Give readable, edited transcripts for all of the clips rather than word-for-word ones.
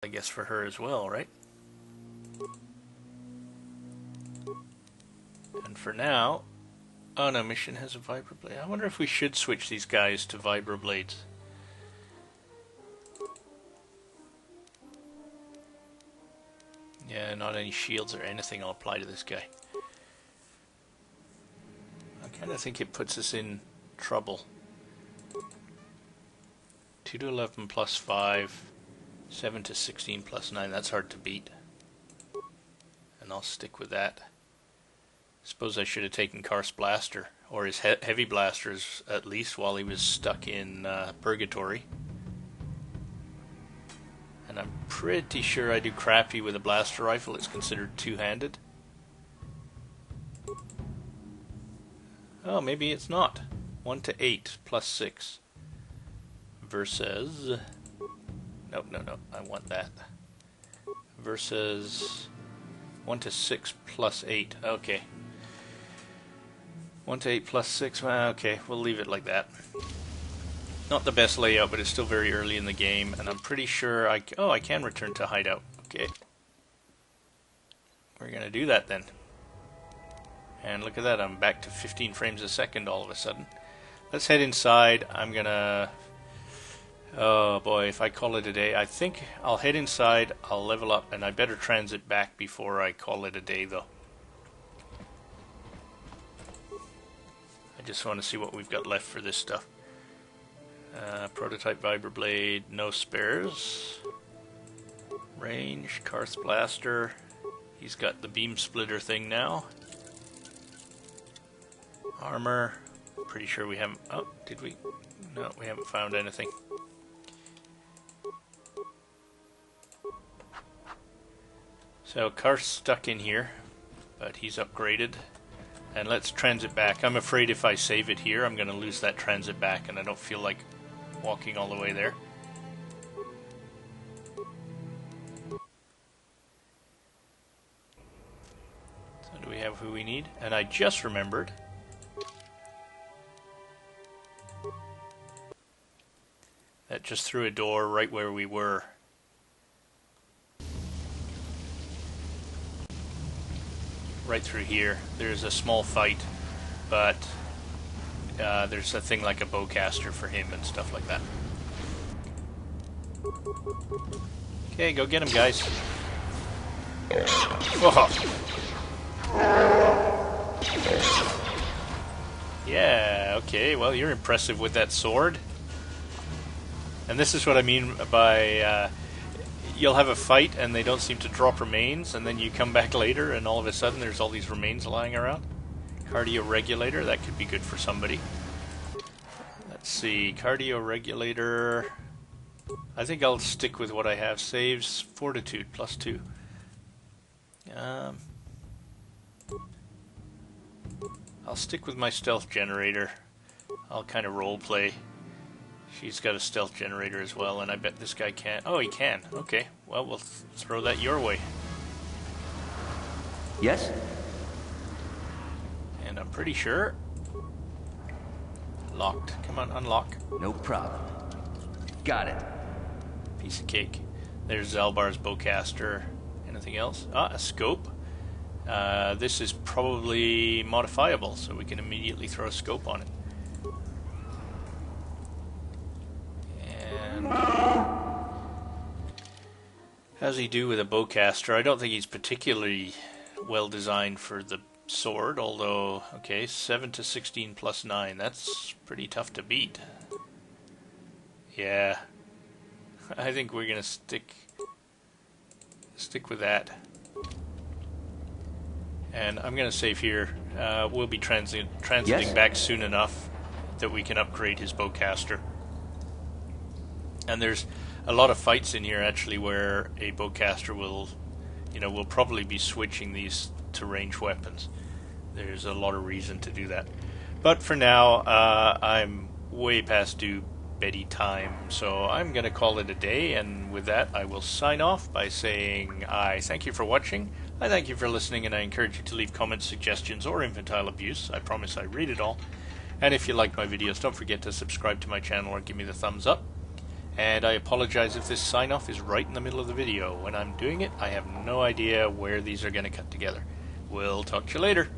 I guess for her as well, right? And for now, oh no, mission has a vibroblade. I wonder if we should switch these guys to vibroblades. Yeah, not any shields or anything will apply to this guy. I kind of think it puts us in trouble. 2 to 11 plus 5, 7 to 16 plus 9, that's hard to beat. And I'll stick with that. Suppose I should have taken Karth's blaster, or his heavy blasters at least, while he was stuck in purgatory. And I'm pretty sure I do crappy with a blaster rifle. It's considered two-handed. Oh, maybe it's not. 1 to 8 plus 6 versus... No, I want that. Versus 1 to 6 plus 8. Okay. 1 to 8 plus 6. Okay, we'll leave it like that. Not the best layout, but it's still very early in the game, and I'm pretty sure I can return to hideout. Okay. We're going to do that then. And look at that, I'm back to 15 frames a second all of a sudden. Let's head inside. I'm going to... Oh boy, if I call it a day, I think I'll head inside, I'll level up, and I better transit back before I call it a day though. I just want to see what we've got left for this stuff. Prototype vibroblade, no spares. Range, Karth's blaster. He's got the beam splitter thing now. Armor. Pretty sure we haven't... Oh, did we? No, we haven't found anything. So Karth's stuck in here, but he's upgraded. And let's transit back. I'm afraid if I save it here, I'm going to lose that transit back, and I don't feel like walking all the way there. So do we have who we need? And I just remembered. That just threw a door right where we were. Right through here. There's a small fight, but there's a thing like a bowcaster for him and stuff like that. Okay, go get him, guys. Whoa. Yeah, okay, well, you're impressive with that sword. And this is what I mean by you'll have a fight and they don't seem to drop remains, and then you come back later and all of a sudden there's all these remains lying around. Cardio regulator, that could be good for somebody. Let's see, cardio regulator. I think I'll stick with what I have. Saves fortitude plus 2. I'll stick with my stealth generator. I'll kind of role play. She's got a stealth generator as well, and I bet this guy can't. Oh, he can. Okay, well, we'll throw that your way. Yes? And I'm pretty sure... Locked. Come on, unlock. No problem. Got it. Piece of cake. There's Zalbar's bowcaster. Anything else? Ah, a scope. This is probably modifiable, so we can immediately throw a scope on it. And how's he do with a bowcaster? I don't think he's particularly well designed for the sword, although, okay, 7 to 16 plus 9, that's pretty tough to beat. Yeah, I think we're gonna stick with that. And I'm gonna save here. We'll be transiting back soon enough that we can upgrade his bowcaster. And there's a lot of fights in here actually where a bowcaster will, we'll probably be switching these to ranged weapons. There's a lot of reason to do that. But for now, I'm way past due bedtime, so I'm going to call it a day, and with that I will sign off by saying I thank you for watching, I thank you for listening, and I encourage you to leave comments, suggestions, or infantile abuse. I promise I read it all. And if you like my videos, don't forget to subscribe to my channel or give me the thumbs up. And I apologize if this sign-off is right in the middle of the video. When I'm doing it, I have no idea where these are going to cut together. We'll talk to you later.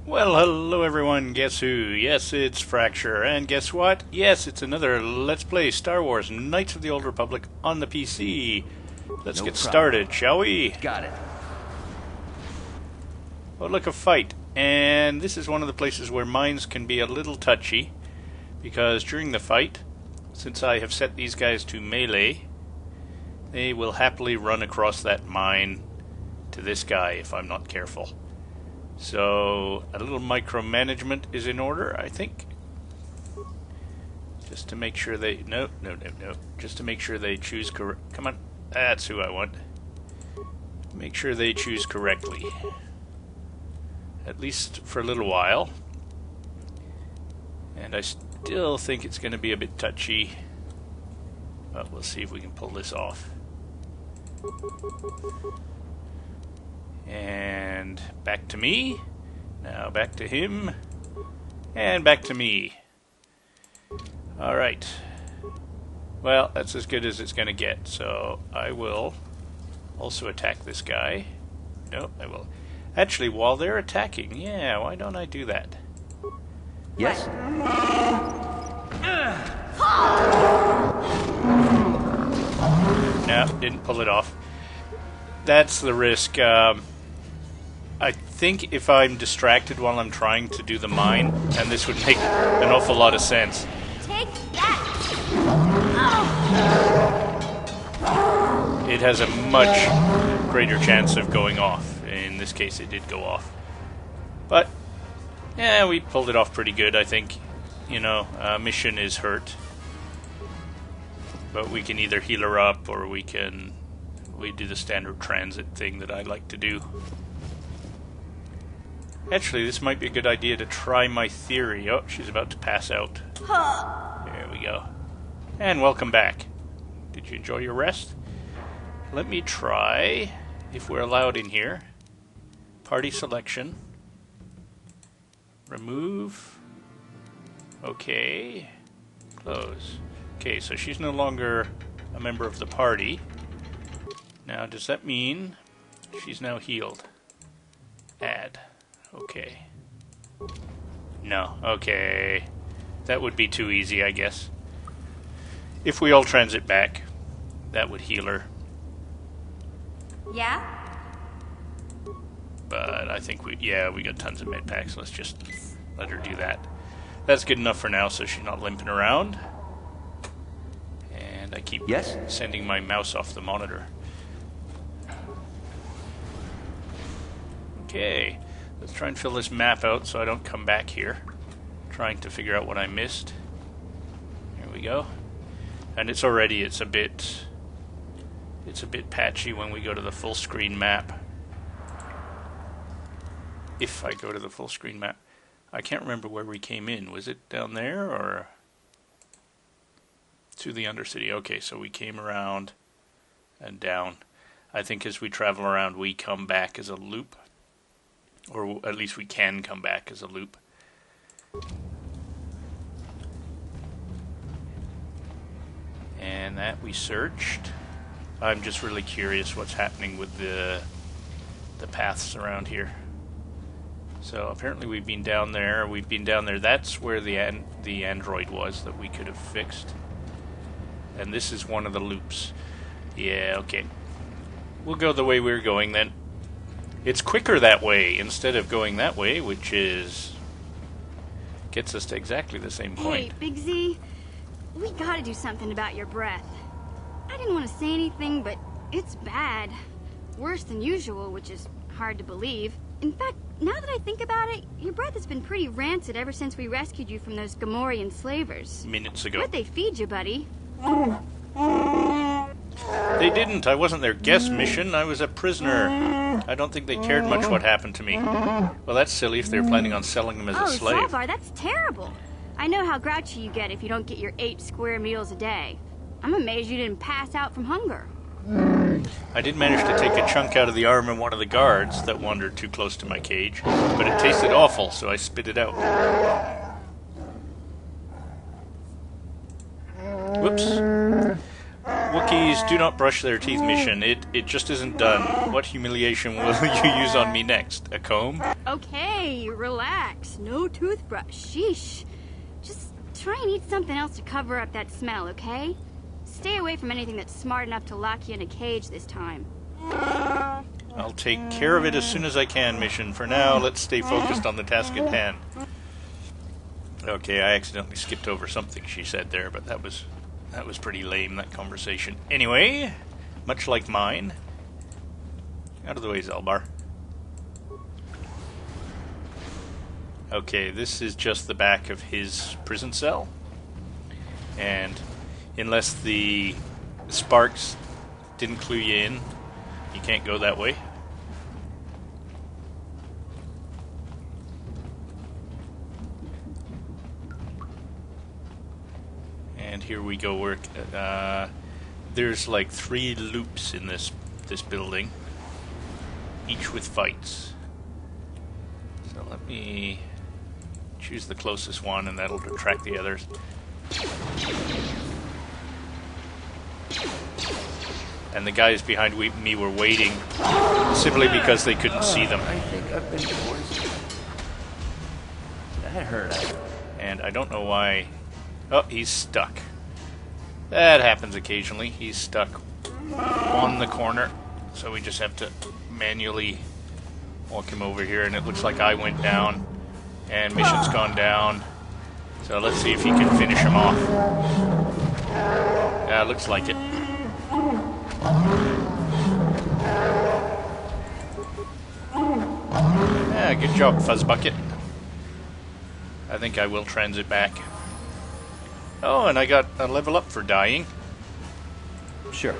Well, hello everyone, guess who? Yes, it's Fracture, and guess what? Yes, it's another Let's Play Star Wars Knights of the Old Republic on the PC. Let's get started, shall we? Got it. Oh, look, a fight. And this is one of the places where mines can be a little touchy, because during the fight, since I have set these guys to melee, they will happily run across that mine to this guy if I'm not careful. So a little micromanagement is in order, I think. Just to make sure they... No. Just to make sure they choose correct... Come on. That's who I want. Make sure they choose correctly. At least for a little while. And I still think it's going to be a bit touchy. But we'll see if we can pull this off. And back to me. Now back to him. And back to me. Alright. Well, that's as good as it's going to get. So I will also attack this guy. No, I will. Actually, while they're attacking, yeah, why don't I do that? Yes. No, didn't pull it off. That's the risk. I think if I'm distracted while I'm trying to do the mine, and this would make an awful lot of sense. Take that! It has a much greater chance of going off. In this case, it did go off. But, yeah, we pulled it off pretty good, I think. You know, mission is hurt. But we can either heal her up, or we do the standard transit thing that I like to do. Actually, this might be a good idea to try my theory. Oh, she's about to pass out. There we go. And welcome back. Did you enjoy your rest? Let me try, if we're allowed in here, party selection. Remove. Okay. Close. Okay, so she's no longer a member of the party. Now, does that mean she's now healed? Add. Okay. No. Okay. That would be too easy, I guess. If we all transit back, that would heal her. Yeah? But I think we got tons of med packs. Let's just let her do that. That's good enough for now, so she's not limping around. And I keep sending my mouse off the monitor. Okay, let's try and fill this map out so I don't come back here trying to figure out what I missed. Here we go. And it's a bit patchy when we go to the full screen map. If I go to the full screen map. I can't remember where we came in. Was it down there or to the Undercity? Okay, so we came around and down. I think as we travel around we come back as a loop. Or at least we can come back as a loop. And that we searched. I'm just really curious what's happening with the paths around here. So apparently we've been down there. That's where the android was that we could have fixed. And this is one of the loops. Yeah, okay. We'll go the way we're going then. It's quicker that way instead of going that way, which gets us to exactly the same point. Hey, Big Z, we gotta do something about your breath. I didn't want to say anything, but it's bad. Worse than usual, which is hard to believe. In fact, now that I think about it, your breath has been pretty rancid ever since we rescued you from those Gamorrean slavers. Minutes ago. What'd they feed you, buddy? They didn't. I wasn't their guest mission. I was a prisoner. I don't think they cared much what happened to me. Well, that's silly if they're planning on selling them as a slave. Oh, Salvar, that's terrible. I know how grouchy you get if you don't get your 8 square meals a day. I'm amazed you didn't pass out from hunger. I did manage to take a chunk out of the arm of one of the guards that wandered too close to my cage, but it tasted awful, so I spit it out. Whoops. Please do not brush their teeth, mission. It just isn't done. What humiliation will you use on me next? A comb? Okay, relax. No toothbrush. Sheesh. Just try and eat something else to cover up that smell, okay? Stay away from anything that's smart enough to lock you in a cage this time. I'll take care of it as soon as I can, mission. For now, let's stay focused on the task at hand. Okay, I accidentally skipped over something she said there, but that was pretty lame, that conversation. Anyway, much like mine. Out of the way, Zelbar. Okay, this is just the back of his prison cell. And unless the sparks didn't clue you in, you can't go that way. And here we go. There's like 3 loops in this building, each with fights. So let me choose the closest one, and that'll attract the others. And the guys behind me were waiting simply because they couldn't see them. I think I've been poisoned. That hurt. And I don't know why. Oh, he's stuck. That happens occasionally. He's stuck on the corner, so we just have to manually walk him over here. And it looks like I went down, and mission's gone down. So let's see if he can finish him off. Yeah, looks like it. Yeah, good job, Fuzzbucket. I think I will transit back. Oh, and I got a level up for dying. Sure.